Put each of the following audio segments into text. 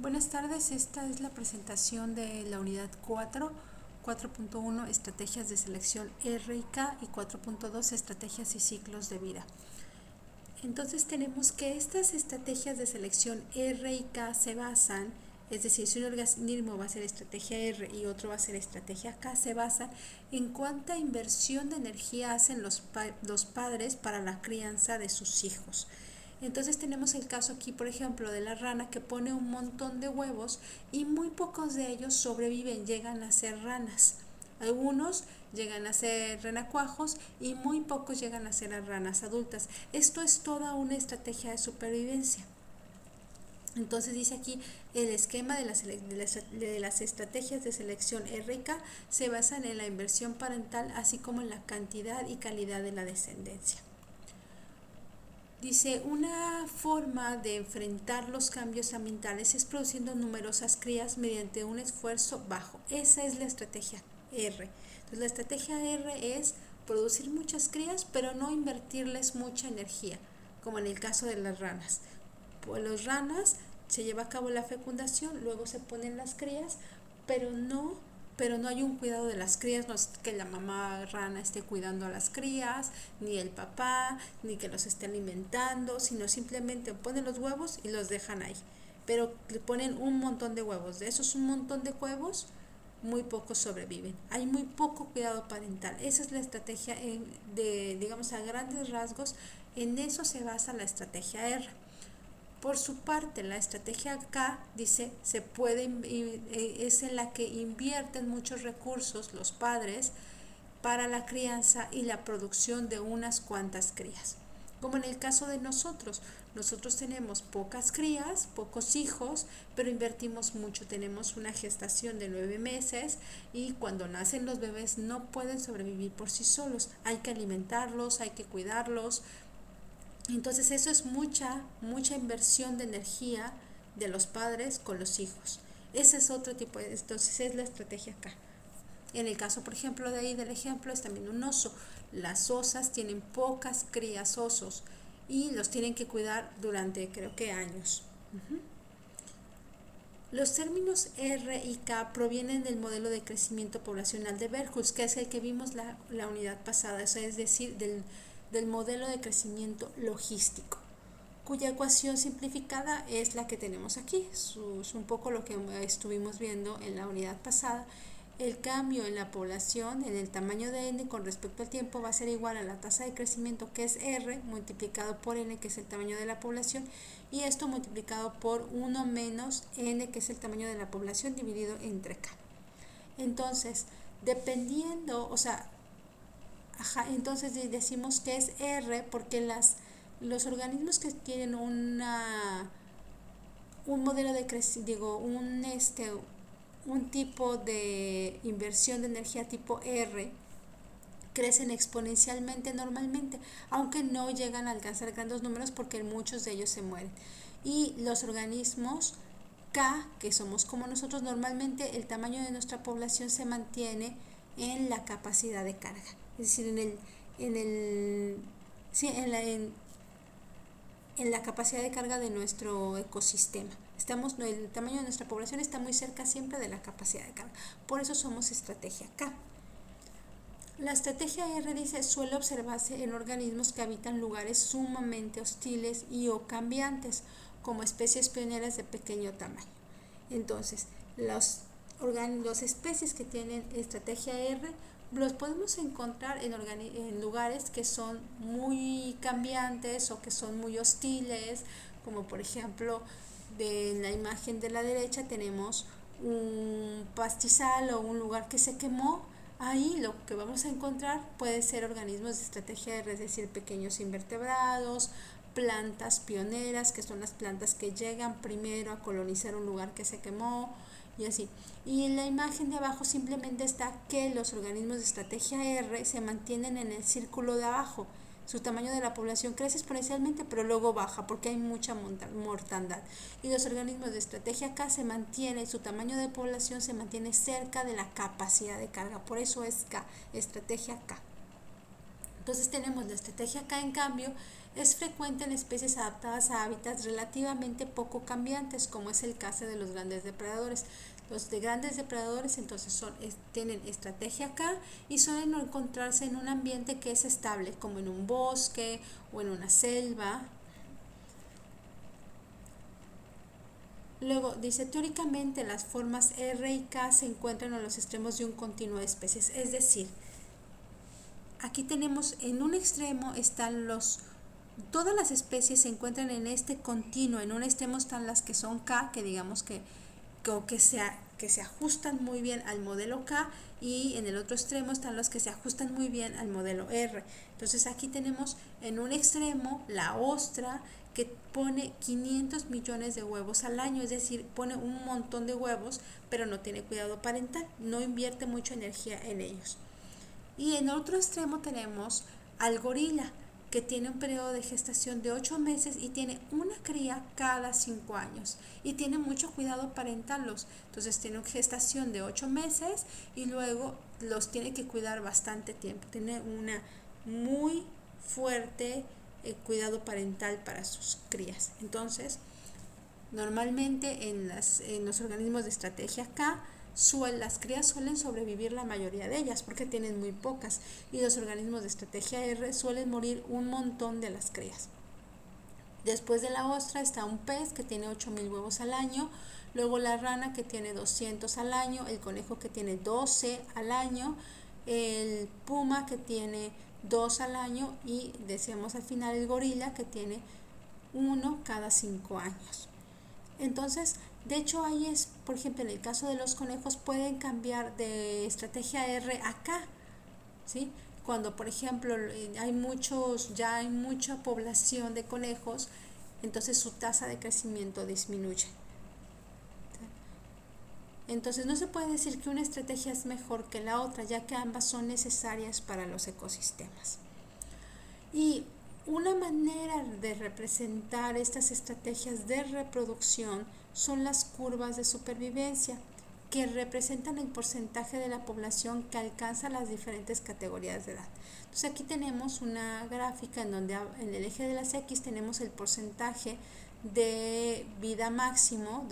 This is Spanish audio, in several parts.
Buenas tardes, esta es la presentación de la unidad 4.1 Estrategias de Selección R y K y 4.2 Estrategias y Ciclos de Vida. Entonces tenemos que estas estrategias de selección R y K se basan, es decir, si un organismo va a ser estrategia R y otro va a ser estrategia K, se basan en cuánta inversión de energía hacen los padres para la crianza de sus hijos. Entonces tenemos el caso aquí, por ejemplo, de la rana que pone un montón de huevos y muy pocos de ellos sobreviven, llegan a ser ranas. Algunos llegan a ser renacuajos y muy pocos llegan a ser ranas adultas. Esto es toda una estrategia de supervivencia. Entonces dice aquí, el esquema de las estrategias de selección R y K se basan en la inversión parental, así como en la cantidad y calidad de la descendencia. Dice, una forma de enfrentar los cambios ambientales es produciendo numerosas crías mediante un esfuerzo bajo. Esa es la estrategia R. Entonces, la estrategia R es producir muchas crías, pero no invertirles mucha energía, como en el caso de las ranas. Pues las ranas se lleva a cabo la fecundación, luego se ponen las crías, pero no hay un cuidado de las crías, no es que la mamá rana esté cuidando a las crías, ni el papá, ni que los esté alimentando, sino simplemente ponen los huevos y los dejan ahí. Pero le ponen un montón de huevos. De esos un montón de huevos, muy pocos sobreviven. Hay muy poco cuidado parental. Esa es la estrategia digamos, a grandes rasgos, en eso se basa la estrategia R. Por su parte, la estrategia K dice es en la que invierten muchos recursos los padres para la crianza y la producción de unas cuantas crías. Como en el caso de nosotros tenemos pocas crías, pocos hijos, pero invertimos mucho. Tenemos una gestación de 9 meses y cuando nacen los bebés no pueden sobrevivir por sí solos. Hay que alimentarlos, hay que cuidarlos. Entonces eso es mucha inversión de energía de los padres con los hijos. Ese es otro tipo entonces es la estrategia acá. En el caso, por ejemplo, de ahí del ejemplo es también un oso. Las osas tienen pocas crías osos y los tienen que cuidar durante, creo que, años. Los términos R y K provienen del modelo de crecimiento poblacional de Berghus, que es el que vimos la unidad pasada, es decir, del modelo de crecimiento logístico, cuya ecuación simplificada es la que tenemos aquí. Es un poco lo que estuvimos viendo en la unidad pasada. El cambio en la población, en el tamaño de n con respecto al tiempo, va a ser igual a la tasa de crecimiento, que es r, multiplicado por n, que es el tamaño de la población, y esto multiplicado por 1 menos n, que es el tamaño de la población, dividido entre k. Entonces, dependiendo, entonces decimos que es r porque los organismos que tienen un modelo de crecimiento, un tipo de inversión de energía tipo R, crecen exponencialmente normalmente, aunque no llegan a alcanzar grandes números porque muchos de ellos se mueren. Y los organismos K, que somos como nosotros, normalmente el tamaño de nuestra población se mantiene en la capacidad de carga, es decir, en la capacidad de carga de nuestro ecosistema. El tamaño de nuestra población está muy cerca siempre de la capacidad de carga. Por eso somos estrategia K. La estrategia R dice suele observarse en organismos que habitan lugares sumamente hostiles y o cambiantes, como especies pioneras de pequeño tamaño. Entonces, las especies que tienen estrategia R los podemos encontrar en lugares que son muy cambiantes o que son muy hostiles, como por ejemplo en la imagen de la derecha tenemos un pastizal o un lugar que se quemó. Ahí lo que vamos a encontrar puede ser organismos de estrategia R, es decir, pequeños invertebrados, plantas pioneras, que son las plantas que llegan primero a colonizar un lugar que se quemó, y así. Y en la imagen de abajo simplemente está que los organismos de estrategia R se mantienen en el círculo de abajo. Su tamaño de la población crece exponencialmente, pero luego baja porque hay mucha mortandad. Y los organismos de estrategia K su tamaño de población se mantiene cerca de la capacidad de carga. Por eso es K, estrategia K. Entonces tenemos la estrategia K, en cambio, Es frecuente en especies adaptadas a hábitats relativamente poco cambiantes, como es el caso de los grandes depredadores. Los de grandes depredadores entonces tienen estrategia K y suelen encontrarse en un ambiente que es estable, como en un bosque o en una selva. Luego dice, teóricamente las formas R y K se encuentran a los extremos de un continuo de especies, es decir, aquí tenemos en un extremo están todas las especies se encuentran en este continuo, en un extremo están las que son K, que digamos que se ajustan muy bien al modelo K, y en el otro extremo están los que se ajustan muy bien al modelo R. Entonces aquí tenemos en un extremo la ostra que pone 500 millones de huevos al año, es decir, pone un montón de huevos, pero no tiene cuidado parental, no invierte mucha energía en ellos. Y en otro extremo tenemos al gorila, que tiene un periodo de gestación de 8 meses y tiene una cría cada 5 años y tiene mucho cuidado parental. Entonces tiene una gestación de 8 meses y luego los tiene que cuidar bastante tiempo. Tiene una muy fuerte cuidado parental para sus crías. Entonces, normalmente en los organismos de estrategia K, las crías suelen sobrevivir la mayoría de ellas porque tienen muy pocas, y los organismos de estrategia R suelen morir un montón de las crías. Después de la ostra está un pez que tiene 8,000 huevos al año, luego la rana que tiene 200 al año, el conejo que tiene 12 al año, el puma que tiene 2 al año y decíamos al final el gorila que tiene 1 cada 5 años. Entonces, de hecho, ahí es, por ejemplo, en el caso de los conejos pueden cambiar de estrategia R a K, ¿sí? Cuando, por ejemplo, ya hay mucha población de conejos, entonces su tasa de crecimiento disminuye. Entonces, no se puede decir que una estrategia es mejor que la otra, ya que ambas son necesarias para los ecosistemas. Y una manera de representar estas estrategias de reproducción son las curvas de supervivencia, que representan el porcentaje de la población que alcanza las diferentes categorías de edad. Entonces aquí tenemos una gráfica en donde en el eje de las X tenemos el porcentaje de vida máximo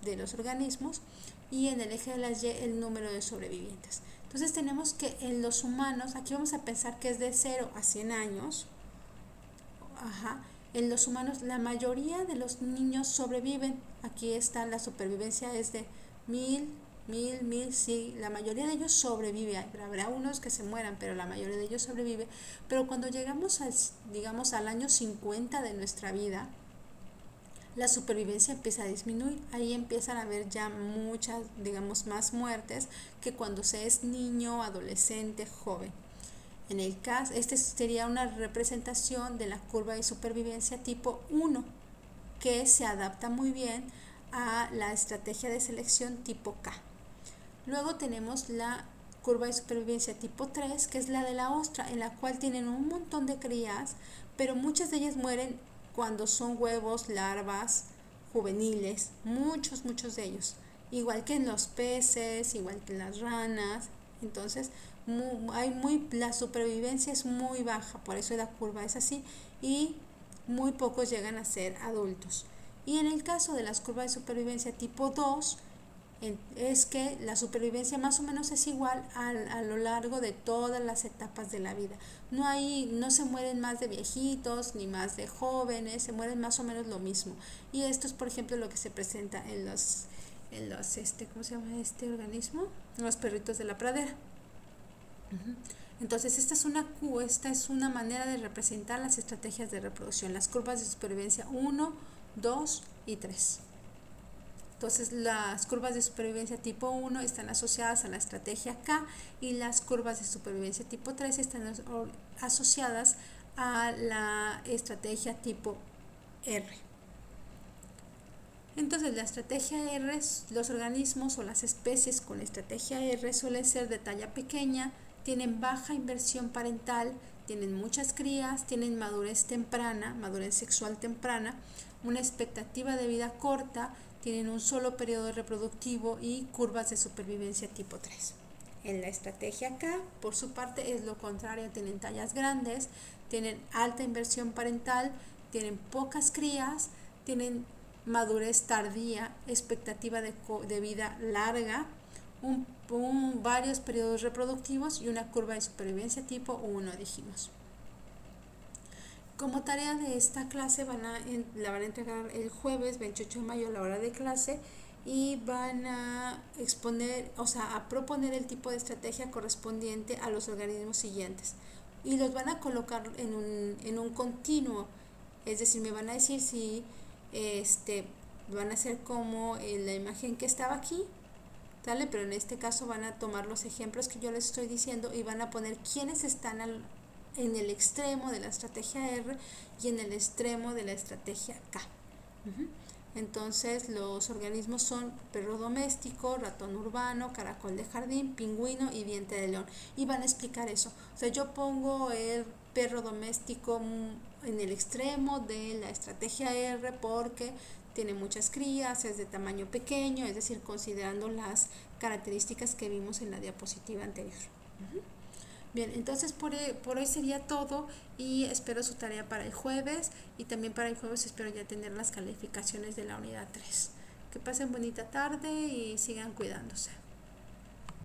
de los organismos, y en el eje de las Y el número de sobrevivientes. Entonces tenemos que en los humanos, aquí vamos a pensar que es de 0 a 100 años. En los humanos la mayoría de los niños sobreviven. Aquí está la supervivencia, es de 1000, sí, la mayoría de ellos sobrevive. Habrá unos que se mueran, pero la mayoría de ellos sobrevive. Pero cuando llegamos al año 50 de nuestra vida, la supervivencia empieza a disminuir. Ahí empiezan a haber ya muchas, más muertes que cuando se es niño, adolescente, joven. En el caso, este sería una representación de la curva de supervivencia tipo 1, que se adapta muy bien a la estrategia de selección tipo K. Luego tenemos la curva de supervivencia tipo 3, que es la de la ostra, en la cual tienen un montón de crías, pero muchas de ellas mueren cuando son huevos, larvas, juveniles, muchos de ellos. Igual que en los peces, igual que en las ranas. Entonces, la supervivencia es muy baja, por eso la curva es así, y muy pocos llegan a ser adultos. Y en el caso de las curvas de supervivencia tipo 2, es que la supervivencia más o menos es igual a lo largo de todas las etapas de la vida. No se mueren más de viejitos ni más de jóvenes, se mueren más o menos lo mismo. Y esto es, por ejemplo, lo que se presenta en los ¿cómo se llama este organismo? Los perritos de la pradera. Entonces esta es una manera de representar las estrategias de reproducción, las curvas de supervivencia 1, 2 y 3. Entonces las curvas de supervivencia tipo 1 están asociadas a la estrategia K, y las curvas de supervivencia tipo 3 están asociadas a la estrategia tipo R. Entonces la estrategia R, los organismos o las especies con la estrategia R suelen ser de talla pequeña, tienen baja inversión parental, tienen muchas crías, tienen madurez sexual temprana, una expectativa de vida corta, tienen un solo periodo reproductivo y curvas de supervivencia tipo 3. En la estrategia K, por su parte, es lo contrario, tienen tallas grandes, tienen alta inversión parental, tienen pocas crías, tienen madurez tardía, expectativa de vida larga, varios periodos reproductivos y una curva de supervivencia tipo 1, dijimos. Como tarea de esta clase la van a entregar el jueves 28 de mayo a la hora de clase y van a exponer, o sea, a proponer el tipo de estrategia correspondiente a los organismos siguientes y los van a colocar en un continuo, es decir, me van a decir si van a hacer como la imagen que estaba aquí, ¿sale? Pero en este caso van a tomar los ejemplos que yo les estoy diciendo y van a poner quiénes están en el extremo de la estrategia R y en el extremo de la estrategia K. Entonces los organismos son perro doméstico, ratón urbano, caracol de jardín, pingüino y diente de león. Y van a explicar eso. O sea, yo pongo el perro doméstico en el extremo de la estrategia R porque tiene muchas crías, es de tamaño pequeño, es decir, considerando las características que vimos en la diapositiva anterior. Bien, entonces por hoy sería todo y espero su tarea para el jueves y también para el jueves espero ya tener las calificaciones de la unidad 3. Que pasen bonita tarde y sigan cuidándose.